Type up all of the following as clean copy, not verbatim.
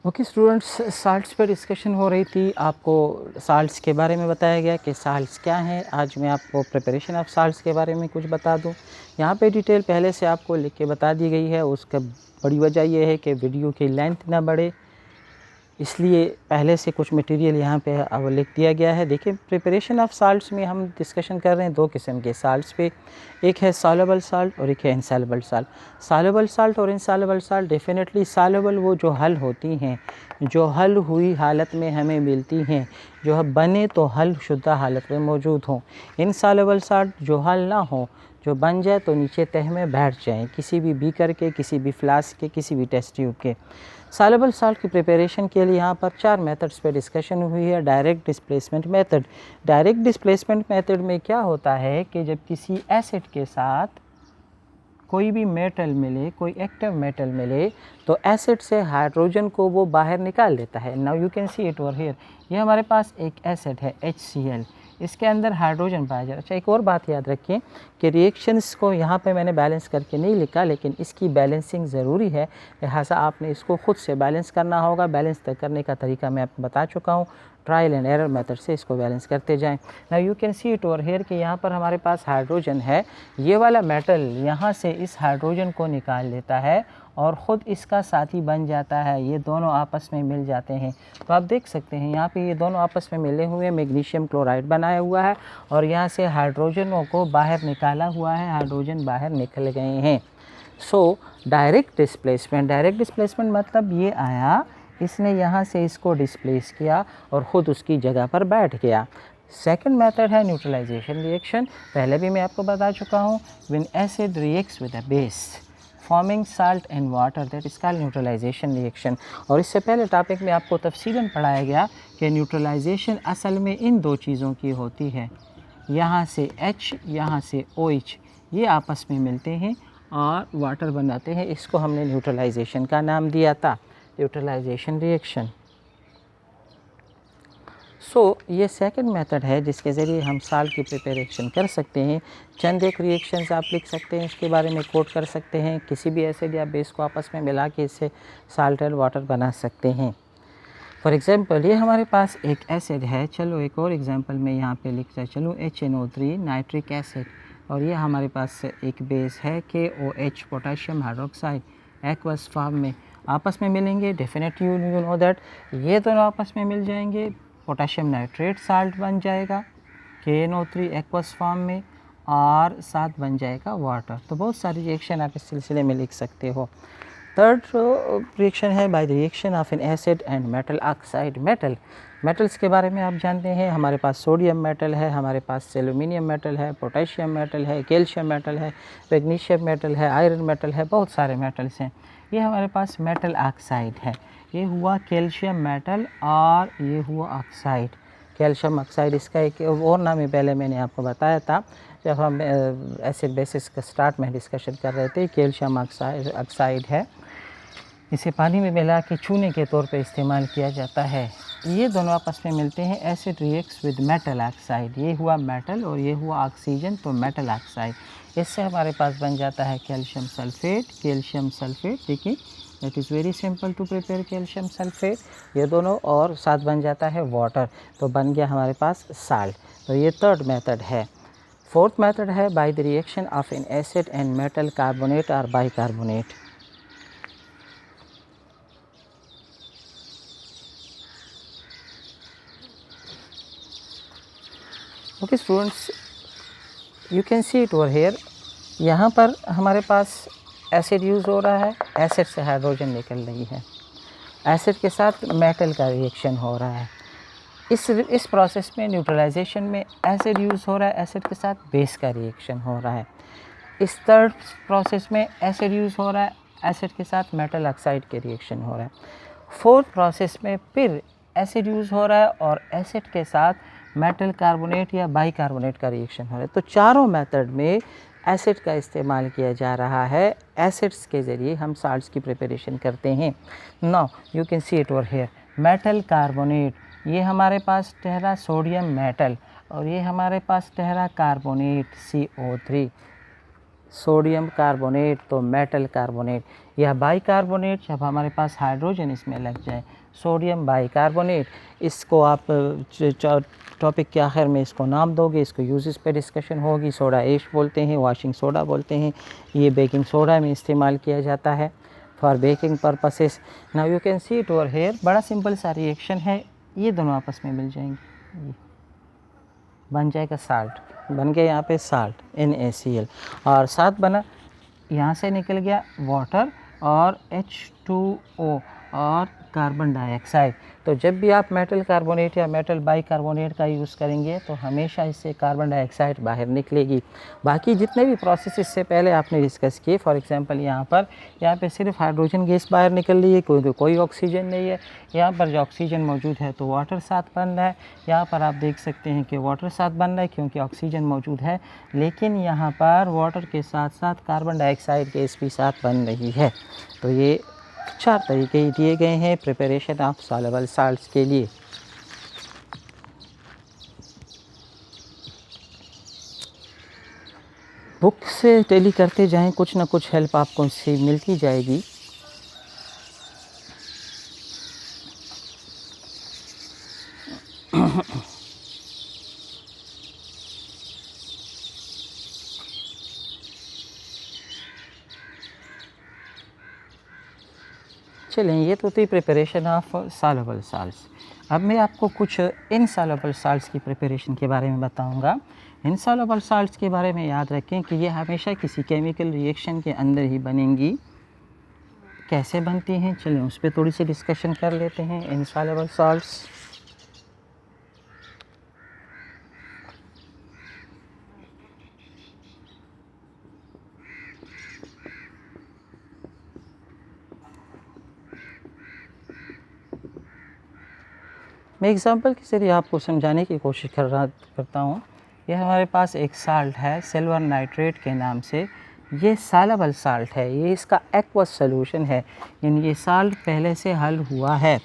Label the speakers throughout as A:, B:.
A: Okay students, salts पर discussion हो रही थी। आपको साल्ट्स के बारे में बताया गया कि साल्ट्स क्या हैं। आज मैं आपको प्रिपरेशन ऑफ साल्ट्स के बारे में कुछ बता दूं। यहाँ पे डिटेल पहले से आपको लिख के बता दी गई है। उसका बड़ी वजह यह है कि वीडियो की लेंथ ना बढ़े, इसलिए पहले से कुछ मटेरियल यहाँ पे अब लिख दिया गया है। देखिए, प्रिपरेशन ऑफ साल्ट्स में हम डिस्कशन कर रहे हैं दो किस्म के साल्ट्स पे। एक है सॉल्युबल साल्ट और एक है इनसॉल्युबल साल्ट। सॉल्युबल साल्ट और इनसॉल्युबल साल्ट, डेफिनेटली सॉल्युबल वो जो हल होती हैं, जो हल हुई हालत में हमें मिलती हैं, जो बने तो हल शुद्ध हालत में मौजूद हों। इनसॉल्युबल साल्ट जो हल ना हो, जो बन जाए तो नीचे तह में बैठ जाएँ, किसी भी बीकर के, किसी भी फ्लास्क के, किसी भी टेस्ट ट्यूब के। सॉल्युबल साल्ट की प्रिपरेशन के लिए यहाँ पर 4 मेथड्स पे डिस्कशन हुई है। Direct displacement method. Direct displacement method में क्या होता है कि जब किसी एसिड के साथ कोई भी मेटल मिले, कोई एक्टिव मेटल मिले, तो एसिड से हाइड्रोजन को वो बाहर निकाल देता है। Now you can see it over here. ये हमारे पास एक एसिड है HCl, इसके अंदर हाइड्रोजन पाया जाता है। अच्छा, एक और बात याद रखिए कि रिएक्शंस को यहाँ पे मैंने बैलेंस करके नहीं लिखा, लेकिन इसकी बैलेंसिंग ज़रूरी है, लिहाजा आपने इसको ख़ुद से बैलेंस करना होगा। बैलेंस करने का तरीका मैं आपको बता चुका हूँ। ट्रायल एंड एरर मेथड से इसको बैलेंस करते जाएं। Now you can see it over here कि यहाँ पर हमारे पास हाइड्रोजन है। ये वाला मेटल यहाँ से इस हाइड्रोजन को निकाल लेता है और ख़ुद इसका साथी बन जाता है। ये दोनों आपस में मिल जाते हैं। तो आप देख सकते हैं यहाँ पे ये दोनों आपस में मिले हुए मैग्नीशियम क्लोराइड बनाया हुआ है और यहाँ से हाइड्रोजनों को बाहर निकाला हुआ है। हाइड्रोजन बाहर निकल गए हैं। सो डायरेक्ट डिस्प्लेसमेंट मतलब ये आया, इसने यहाँ से इसको डिस्प्लेस किया और ख़ुद उसकी जगह पर बैठ गया। सेकंड मेथड है न्यूट्रलाइजेशन रिएक्शन। पहले भी मैं आपको बता चुका हूँ, when acid reacts with a base forming salt and water, that is called neutralization reaction. और इससे पहले टॉपिक में आपको तफसीलन पढ़ाया गया कि न्यूट्रलाइजेशन असल में इन दो चीज़ों की होती है। यहाँ से H, यहाँ से OH, ये आपस में मिलते हैं और वाटर बनाते हैं। इसको हमने न्यूट्रलाइजेशन का नाम दिया था, न्यूट्रलाइजेशन रिएक्शन। ये सेकंड मेथड है जिसके ज़रिए हम साल्ट की प्रिपरेशन कर सकते हैं। चंद एक रिएक्शंस आप लिख सकते हैं, उसके बारे में कोट कर सकते हैं। किसी भी एसिड या बेस को आपस में मिला के इससे साल्ट एंड वाटर बना सकते हैं। फॉर एग्ज़ाम्पल, ये हमारे पास एक एसिड है। चलो एक और एग्जांपल मैं यहाँ पे लिखता चलूँ, HNO3 नाइट्रिक एसिड, और ये हमारे पास एक बेस है KOH potassium hydroxide. Aqueous form में आपस में मिलेंगे, डेफिनेटली यू नो दैट ये दोनों आपस में मिल जाएंगे, पोटेशियम नाइट्रेट साल्ट बन जाएगा KNO3 एक्वस फॉर्म में, और साथ बन जाएगा वाटर। तो बहुत सारी रिएक्शन आप इस सिलसिले में लिख सकते हो। थर्ड रिएक्शन है by the reaction of an acid and metal oxide. Metals के बारे में आप जानते हैं, हमारे पास सोडियम मेटल है, हमारे पास एल्यूमिनियम मेटल है, पोटेशियम मेटल है, कैल्शियम मेटल है, मैग्नीशियम मेटल है, आयरन मेटल है, बहुत सारे मेटल्स हैं। ये हमारे पास मेटल ऑक्साइड है। ये हुआ कैल्शियम मेटल और ये हुआ ऑक्साइड, कैल्शियम ऑक्साइड। इसका एक और नाम है, पहले मैंने आपको बताया था जब हम एसिड बेसिस का स्टार्ट में डिस्कशन कर रहे थे। कैल्शियम ऑक्साइड है, इसे पानी में मिला के चूने के तौर पे इस्तेमाल किया जाता है। ये दोनों आपस में मिलते हैं, acid reacts with metal oxide. ये हुआ मेटल और ये हुआ ऑक्सीजन, तो मेटल ऑक्साइड। इससे हमारे पास बन जाता है कैल्शियम सल्फेट। देखिए, it is very simple to prepare calcium sulphate, ये दोनों, और साथ बन जाता है वाटर, तो बन गया हमारे पास साल्ट। तो ये थर्ड मेथड है। फोर्थ मेथड है by the reaction of an acid and metal carbonate और bicarbonate. Okay students, you can see it over here. यहाँ पर हमारे पास एसिड यूज़ हो रहा है, एसिड से हाइड्रोजन निकल रही है, एसिड के साथ मेटल का रिएक्शन हो रहा है। इस प्रोसेस में, न्यूट्रलाइजेशन में, एसिड यूज़ हो रहा है, एसिड के साथ बेस का रिएक्शन हो रहा है। इस थर्ड प्रोसेस में एसिड यूज़ हो रहा है, एसिड के साथ मेटल ऑक्साइड के रिएक्शन हो रहा है। फोर्थ प्रोसेस में फिर एसिड यूज़ हो रहा है और एसिड के साथ मेटल कार्बोनेट या बाइकार्बोनेट का रिएक्शन हो रहा है। तो चारों मेथड में एसिड का इस्तेमाल किया जा रहा है। एसिड्स के ज़रिए हम साल्ट्स की प्रिपरेशन करते हैं। Now you can see it over here, metal carbonate, ये हमारे पास ठहरा सोडियम मेटल और ये हमारे पास ठहरा कार्बोनेट CO3। सोडियम कार्बोनेट, तो मेटल कार्बोनेट। यह बाइकार्बोनेट जब हमारे पास हाइड्रोजन इसमें लग जाए, सोडियम बाइकार्बोनेट, इसको आप टॉपिक के आखिर में इसको नाम दोगे, इसको यूजेस पे डिस्कशन होगी। सोडा ऐश बोलते हैं, वॉशिंग सोडा बोलते हैं, ये बेकिंग सोडा में इस्तेमाल किया जाता है for baking purposes. Now you can see it over hair, बड़ा सिंपल सा रिएक्शन है, ये दोनों आपस में मिल जाएंगे, बन जाएगा साल्ट, बन गया यहाँ पे साल्ट NaCl, और साथ बना, यहाँ से निकल गया वाटर और H2O और कार्बन डाइऑक्साइड। तो जब भी आप मेटल कार्बोनेट या मेटल बाइकार्बोनेट का यूज़ करेंगे तो हमेशा इससे कार्बन डाइऑक्साइड बाहर निकलेगी। बाकी जितने भी प्रोसेस इससे पहले आपने डिस्कस किए, फॉर एग्जांपल यहाँ पे सिर्फ हाइड्रोजन गैस बाहर निकल रही है, कोई ऑक्सीजन नहीं है। यहाँ पर जो ऑक्सीजन मौजूद है तो वाटर साथ बन रहा है। यहाँ पर आप देख सकते हैं कि वाटर साथ बन रहा है क्योंकि ऑक्सीजन मौजूद है, लेकिन यहाँ पर वाटर के साथ साथ कार्बन डाइऑक्साइड गैस भी साथ बन रही है। तो ये 4 तरीके दिए गए हैं प्रिपरेशन ऑफ सॉल्युबल साल्ट्स के लिए। बुक से डेली करते जाएं, कुछ ना कुछ हेल्प आपको इससे मिलती जाएगी। चलें, ये तो थी प्रिपरेशन ऑफ सॉल्युबल साल्ट्स। अब मैं आपको कुछ इनसॉल्युबल साल्ट्स की प्रिपरेशन के बारे में बताऊंगा। इनसॉल्युबल साल्ट्स के बारे में याद रखें कि ये हमेशा किसी केमिकल रिएक्शन के अंदर ही बनेंगी। कैसे बनती हैं, चलें उस पर थोड़ी सी डिस्कशन कर लेते हैं। इनसॉल्युबल साल्ट्स, मैं एग्ज़ाम्पल के ज़रिए आपको समझाने की कोशिश करता हूँ। यह हमारे पास एक साल्ट है सिल्वर नाइट्रेट के नाम से। ये सॉल्युबल साल्ट है, ये इसका एक्वस सॉल्यूशन है, यानी ये साल्ट पहले से हल हुआ है।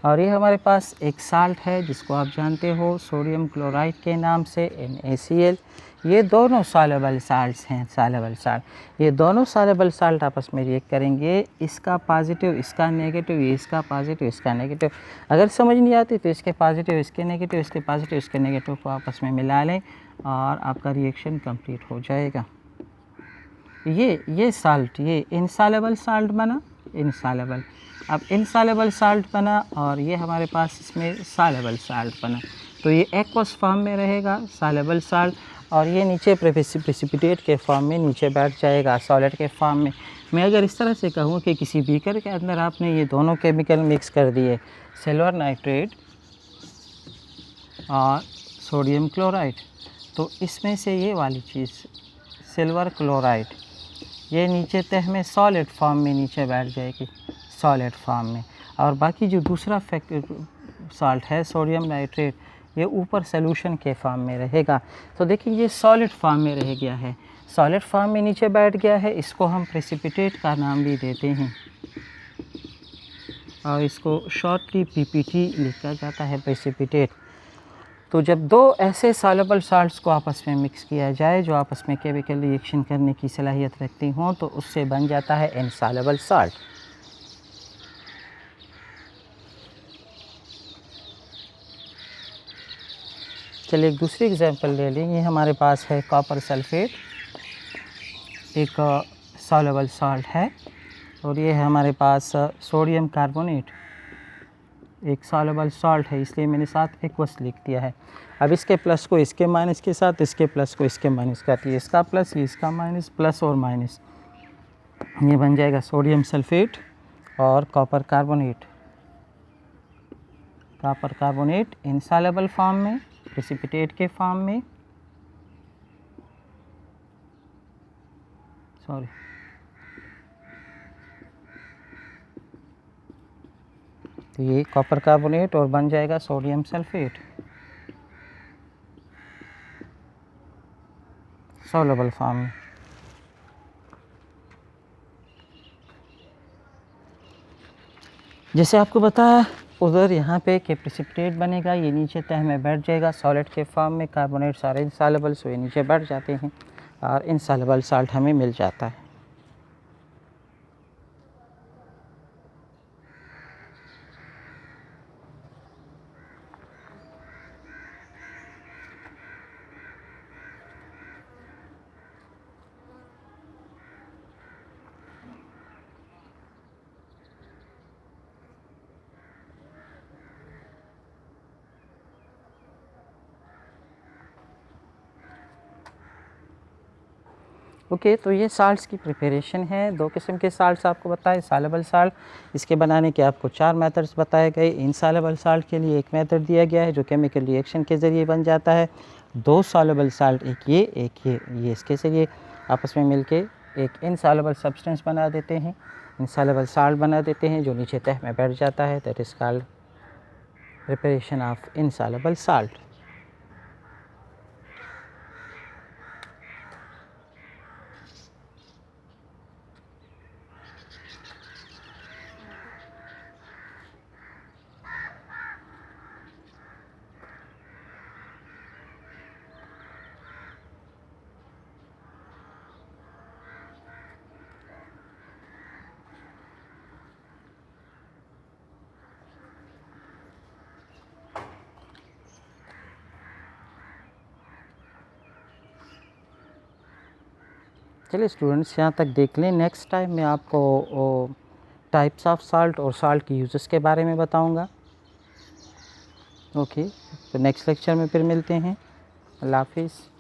A: और ये हमारे पास एक साल्ट है जिसको आप जानते हो सोडियम क्लोराइड के नाम से NaCl। ये दोनों सॉल्युबल साल्ट्स हैं, सॉल्युबल साल्ट। ये दोनों सॉल्युबल साल्ट आपस में रिएक्ट करेंगे, इसका पॉजिटिव इसका नेगेटिव, ये इसका पॉजिटिव इसका नेगेटिव। अगर समझ नहीं आती तो इसके पॉजिटिव इसके नेगेटिव, इसके पॉजिटिव इसके नेगेटिव को आपस में मिला लें और आपका रिएक्शन कंप्लीट हो जाएगा। ये साल्ट, ये इनसॉल्युबल साल्ट बना, इनसॉल्युबल। अब इनसॉल्युबल साल्ट बना और ये हमारे पास इसमें सॉल्युबल साल्ट बना। तो ये एक्वस फॉर्म में रहेगा सॉल्युबल साल्ट, और ये नीचे प्रेसिपिटेट के फॉर्म में नीचे बैठ जाएगा सॉलिड के फॉर्म में। मैं अगर इस तरह से कहूँ कि किसी बीकर के अंदर आपने ये दोनों केमिकल मिक्स कर दिए, सिल्वर नाइट्रेट और सोडियम क्लोराइड, तो इसमें से ये वाली चीज़ सिल्वर क्लोराइड ये नीचे तह में सॉलिड फॉर्म में नीचे बैठ जाएगी, सॉलिड फॉर्म में। और बाकी जो दूसरा साल्ट है सोडियम नाइट्रेट, ये ऊपर सॉल्यूशन के फॉर्म में रहेगा। तो देखिए ये सॉलिड फॉर्म में रह गया है, सॉलिड फॉर्म में नीचे बैठ गया है। इसको हम प्रेसिपिटेट का नाम भी देते हैं और इसको शॉर्टली PPT लिखा जाता है, प्रेसिपिटेट। तो जब दो ऐसे सॉल्युबल साल्ट्स को आपस में मिक्स किया जाए जो आपस में केमिकल रिएक्शन करने की सलाहियत रखती हों, तो उससे बन जाता है इनसॉल्युबल साल्ट। चलिए एक दूसरी एग्जांपल ले लें। ये हमारे पास है कॉपर सल्फेट, एक सॉल्युबल साल्ट है, और ये है हमारे पास सोडियम कार्बोनेट, एक सॉल्युबल साल्ट है, इसलिए मैंने साथ एक्वस लिख दिया है। अब इसके प्लस को इसके माइनस के साथ, इसके प्लस को इसके माइनस का, ये इसका प्लस ये इसका माइनस, प्लस और माइनस, ये बन जाएगा सोडियम सल्फेट और copper carbonate. Copper carbonate insoluble form में, प्रेसिपिटेट के फॉर्म में, सॉरी तो ये कॉपर कार्बोनेट और बन जाएगा सोडियम सल्फेट, सॉल्युबल फॉर्म में। जैसे आपको बताया उधर यहाँ पे कि प्रेसिपिटेट बनेगा, ये नीचे तह में बैठ जाएगा सॉलिड के फॉर्म में, कार्बोनेट सारे इनसॉल्युबल, सो ये नीचे बैठ जाते हैं। और इनसॉल्युबल साल्ट हमें मिल जाता है। ओके, तो ये साल्ट्स की प्रिपरेशन है। 2 किस्म के साल्ट्स आपको बताए, सॉल्युबल साल्ट, इसके बनाने के आपको 4 मेथड्स बताए गए। इनसॉल्युबल साल्ट के लिए एक मेथड दिया गया है जो केमिकल रिएक्शन के ज़रिए बन जाता है। 2 सॉल्युबल साल्ट, एक ये इसके ज़रिए आपस में मिलके एक इनसॉल्युबल सब्सटेंस बना देते हैं, इनसॉल्युबल साल्ट बना देते हैं जो नीचे तह में बैठ जाता है। That is called preparation of insoluble salt. चलिए स्टूडेंट्स, यहाँ तक देख लें। नेक्स्ट टाइम मैं आपको टाइप्स ऑफ साल्ट और साल्ट की यूजेस के बारे में बताऊँगा। ओके, तो नेक्स्ट लेक्चर में फिर मिलते हैं। अल्लाह हाफिज़।